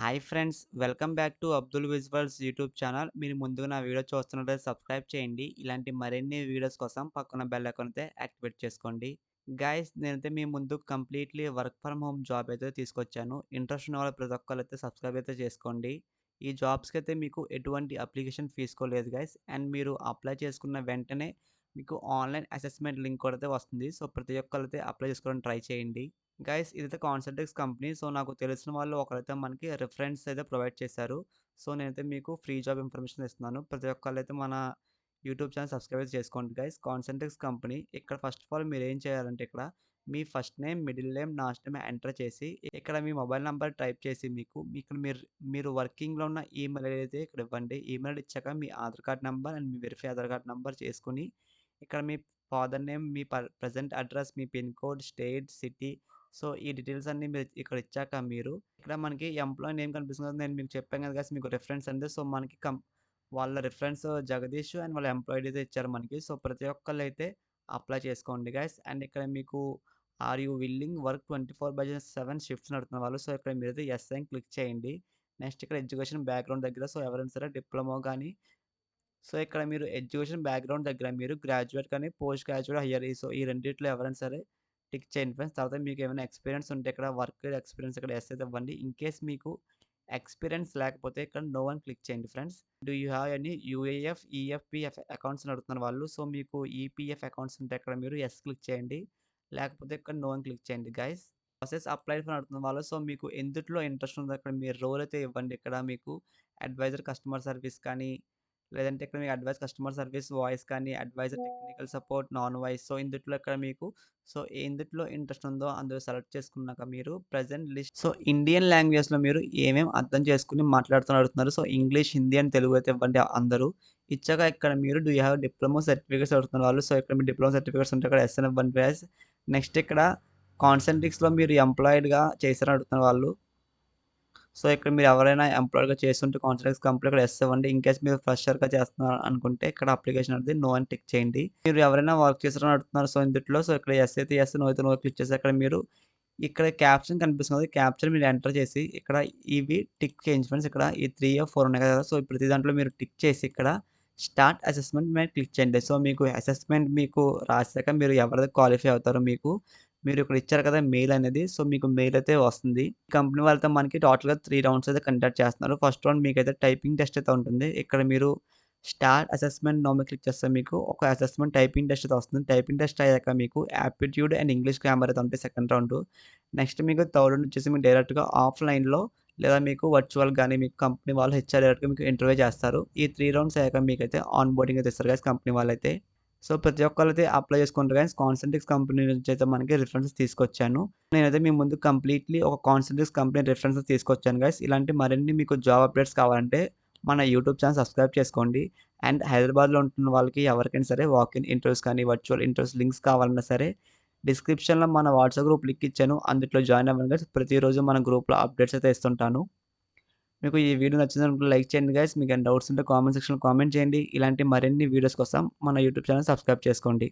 Hi friends, welcome back to Abdul visuals YouTube channel. మీరు ముందుగా నా వీడియో చూస్తున్నట్లయితే సబ్స్క్రైబ్ చేయండి. ఇలాంటి మరిన్ని వీడియోస్ కోసం పక్కన బెల్ ఐకాన్ అయితే యాక్టివేట్ చేసుకోండి. గైస్, నేనైతే మీ ముందు completely work from home job అయితే తీసుకొచ్చాను. ఇంట్రెస్ట్ ఉన్న వాళ్ళు ప్రతి ఒక్కరు అయితే సబ్స్క్రైబ్ అయితే చేసుకోండి. ఈ జాబ్స్కి అయితే మీకు ఎటువంటి అప్లికేషన్ తీసుకోలేదు గైస్. అండ్ మీరు అప్లై చేసుకున్న వెంటనే మీకు ఆన్లైన్ అసెస్మెంట్ లింక్ కూడా అయితే వస్తుంది. సో ప్రతి ఒక్కరు అయితే అప్లై చేసుకోవడానికి ట్రై చేయండి. గైస్, ఇదైతే కాన్సల్టెక్స్ కంపెనీ. సో నాకు తెలిసిన వాళ్ళు ఒకరైతే మనకి రిఫరెన్స్ అయితే ప్రొవైడ్ చేశారు. సో నేనైతే మీకు ఫ్రీ జాబ్ ఇన్ఫర్మేషన్ ఇస్తున్నాను. ప్రతి ఒక్కళ్ళైతే మన యూట్యూబ్ ఛానల్ సబ్స్క్రైబ్ చేసుకోండి గైస్. Consultex company. ఇక్కడ ఫస్ట్ ఆఫ్ ఆల్ మీరు ఏం చేయాలంటే ఇక్కడ మీ first name, middle name, last name enter చేసి ఇక్కడ మీ మొబైల్ నెంబర్ టైప్ చేసి ఇక్కడ మీరు వర్కింగ్లో ఉన్న ఈమెయిల్ అయితే ఇక్కడ ఇవ్వండి. ఈమెయిల్ ఇచ్చాక మీ ఆధార్ కార్డ్ నెంబర్ అండ్ మీ వెరిఫై ఆధార్ కార్డ్ నెంబర్ చేసుకుని ఇక్కడ మీ ఫాదర్ నేమ్, మీ ప్రజెంట్ అడ్రస్, మీ pin code, state, city, so ఈ డీటెయిల్స్ అన్నీ మీరు ఇక్కడ ఇచ్చాక ఇక్కడ మనకి ఎంప్లాయీ నేమ్ కనిపిస్తుంది కదా! నేను మీకు చెప్పాను కదా గైస్, మీకు రిఫరెన్స్ అనేది. సో మనకి వాళ్ళ రిఫరెన్స్ జగదీష్ అండ్ వాళ్ళ ఎంప్లాయీ అయితే ఇచ్చారు మనకి. సో ప్రతి ఒక్కళ్ళైతే అప్లై చేసుకోండి గైస్. అండ్ ఇక్కడ మీకు are you willing work 24/7 shifts నడుతున్న వాళ్ళు. సో ఇక్కడ మీరైతే ఎస్ అని క్లిక్ చేయండి. నెక్స్ట్ ఇక్కడ ఎడ్యుకేషన్ బ్యాక్గ్రౌండ్ దగ్గర సో ఎవరైనా సరే డిప్లొమా కానీ, సో ఇక్కడ మీరు ఎడ్యుకేషన్ బ్యాక్‌గ్రౌండ్ దగ్గర మీరు గ్రాడ్యుయేట్ కానీ, పోస్ట్ గ్రాడ్యుయేట్, హైయ్యర్ సో ఈ రెండిట్లో ఎవరైనా సరే టిక్ చేయండి ఫ్రెండ్స్. తర్వాత మీకేమైనా ఎక్స్‌పీరియన్స్ ఉంటే ఇక్కడ వర్క్ ఎక్స్‌పీరియన్స్ ఇక్కడ యెస్ అయితే ఇవ్వండి. ఇన్‌కేస్ మీకు ఎక్స్‌పీరియన్స్ లేకపోతే ఇక్కడ నో అని క్లిక్ చేయండి friends. Do you have any UAF, EFPF accounts అని అడుగుతున్నారు వాళ్ళు. సో మీకు ఈపీఎఫ్ అకౌంట్స్ ఉంటే ఇక్కడ మీరు యెస్ క్లిక్ చేయండి. లేకపోతే ఇక్కడ నో అని క్లిక్ చేయండి గైస్. ప్రాసెస్ అప్లైడ్ ఫర్ అడుగుతున్న వాళ్ళు. సో మీకు ఎందులో ఇంట్రెస్ట్ ఉందో అక్కడ మీరు రోల్ అయితే ఇవ్వండి. ఇక్కడ మీకు అడ్వైజర్ కస్టమర్ సర్వీస్ కానీ, లేదంటే ఇక్కడ మీకు అడ్వైస్ కస్టమర్ సర్వీస్ వాయిస్ కానీ, advisor technical support non voice. So ఇందుట్లో ఇక్కడ మీకు సో ఎందుట్లో ఇంట్రెస్ట్ ఉందో అందులో సెలెక్ట్ చేసుకున్నాక మీరు ప్రెజెంట్ లిస్ట్ సో ఇండియన్ లాంగ్వేజ్‌లో మీరు ఏమేమి అర్థం చేసుకొని మాట్లాడుతున్నారు అడుగుతున్నారు. So English, Hindi and Telugu అయితే ఇవ్వండి అందరూ. ఇచ్చాక ఇక్కడ మీరు do you have diploma certificates అడుగుతున్నారు వాళ్ళు. సో ఇక్కడ మీ డిప్లొమా సర్టిఫికేట్స్ ఉంటే ఇక్కడ ఎస్ అని ఇవ్వండి గైస్. నెక్స్ట్ ఇక్కడ కాన్సెంట్రిక్స్‌లో మీరు ఎంప్లాయిడ్‌గా చేశారని అడుగుతున్నారు వాళ్ళు. సో ఇక్కడ మీరు ఎవరైనా ఎంప్లాయ్‌గా చేస్తుంటే కాంట్రాక్ట్స్ కంపెనీ ఇక్కడ యెస్ ఇవ్వండి. ఇన్‌కేస్ మీరు ఫ్రెషర్‌గా చేస్తున్నారు అనుకుంటే ఇక్కడ అప్లికేషన్ అనేది నో అని టిక్ చేయండి. మీరు ఎవరైనా వర్క్ చేశారని అడుగుతున్నారు. సో ఇందుట్లో సో ఇక్కడ యెస్ అయితే యెస్, నో అయితే నో క్లిక్ చేసి అక్కడ మీరు ఇక్కడ క్యాప్షన్ కనిపిస్తుంది. క్యాప్షన్ మీరు ఎంటర్ చేసి ఇక్కడ ఇవి టిక్ చేయండి ఫ్రెండ్స్. ఇక్కడ ఈ 3 4 ఉన్నాయి కదా! సో ప్రతి దాంట్లో మీరు టిక్ చేసి ఇక్కడ స్టార్ట్ అసెస్మెంట్ మీద క్లిక్ చేయండి. సో మీకు అసెస్మెంట్ రాసాక మీరు ఎవరైతే క్వాలిఫై అవుతారో మీరు ఇక్కడ ఇచ్చారు కదా మెయిల్ అనేది. సో మీకు మెయిల్ అయితే వస్తుంది. కంపెనీ వాళ్ళతో మనకి టోటల్‌గా 3 రౌండ్స్ అయితే కండక్ట్ చేస్తున్నారు. ఫస్ట్ రౌండ్ మీకైతే టైపింగ్ టెస్ట్ అయితే ఉంటుంది. ఇక్కడ మీరు స్టార్ట్ అసెస్మెంట్ నౌ మీద క్లిక్ చేస్తే మీకు ఒక అసెస్మెంట్ టైపింగ్ టెస్ట్ అయితే వస్తుంది. టైపింగ్ టెస్ట్ అయ్యాక మీకు యాప్టిట్యూడ్ అండ్ ఇంగ్లీష్ గ్రామర్ అయితే ఉంటాయి సెకండ్ రౌండ్. నెక్స్ట్ మీకు థర్డ్ రౌండ్ వచ్చేసి మీకు డైరెక్ట్‌గా ఆఫ్‌లైన్‌లో లేదా మీకు వర్చువల్ గాని మీకు కంపెనీ వాళ్ళు హెచ్ఆర్ డైరెక్ట్‌గా మీకు ఇంటర్వ్యూ చేస్తారు. ఈ 3 రౌండ్స్ అయ్యాక మీకైతే ఆన్ బోర్డింగ్ అయితే ఇస్తారు గైస్ కంపెనీ వాళ్ళైతే. సో ప్రతి ఒక్కళ్ళైతే అప్లై చేసుకుంటారు గైస్. కాన్సెంట్రిక్స్ కంపెనీ నుంచి అయితే మనకి రిఫరెన్స్ తీసుకొచ్చాను. నేనైతే మీ ముందు కంప్లీట్‌లీ ఒక కాన్సెంట్రిక్స్ కంపెనీ రిఫరెన్స్ తీసుకొచ్చాను గైస్. ఇలాంటి మరిన్ని మీకు జాబ్ అప్డేట్స్ కావాలంటే మన యూట్యూబ్ ఛానల్ సబ్స్క్రైబ్ చేసుకోండి. అండ్ హైదరాబాద్‌లో ఉంటున్న వాళ్ళకి ఎవరికైనా సరే వాక్-ఇన్ ఇంటర్వ్యూస్ కానీ, వర్చువల్ ఇంటర్వ్యూస్ లింక్స్ కావాలన్నా సరే డిస్క్రిప్షన్‌లో మన వాట్సాప్ గ్రూప్ లింక్ ఇచ్చాను. అందులో జాయిన్ అవ్వండి గైస్. ప్రతిరోజు మన గ్రూప్‌లో అప్డేట్స్ అయితే ఇస్తుంటాను. మీకు ఈ వీడియో నచ్చిందనుకుంటే లైక్ చేయండి గైస్. మీకేమైనా డౌట్స్ ఉంటే కామెంట్ సెక్షన్‌లో కామెంట్ చేయండి. ఇలాంటి మరిన్ని వీడియోస్ కోసం మన యూట్యూబ్ ఛానల్ సబ్స్క్రైబ్ చేసుకోండి.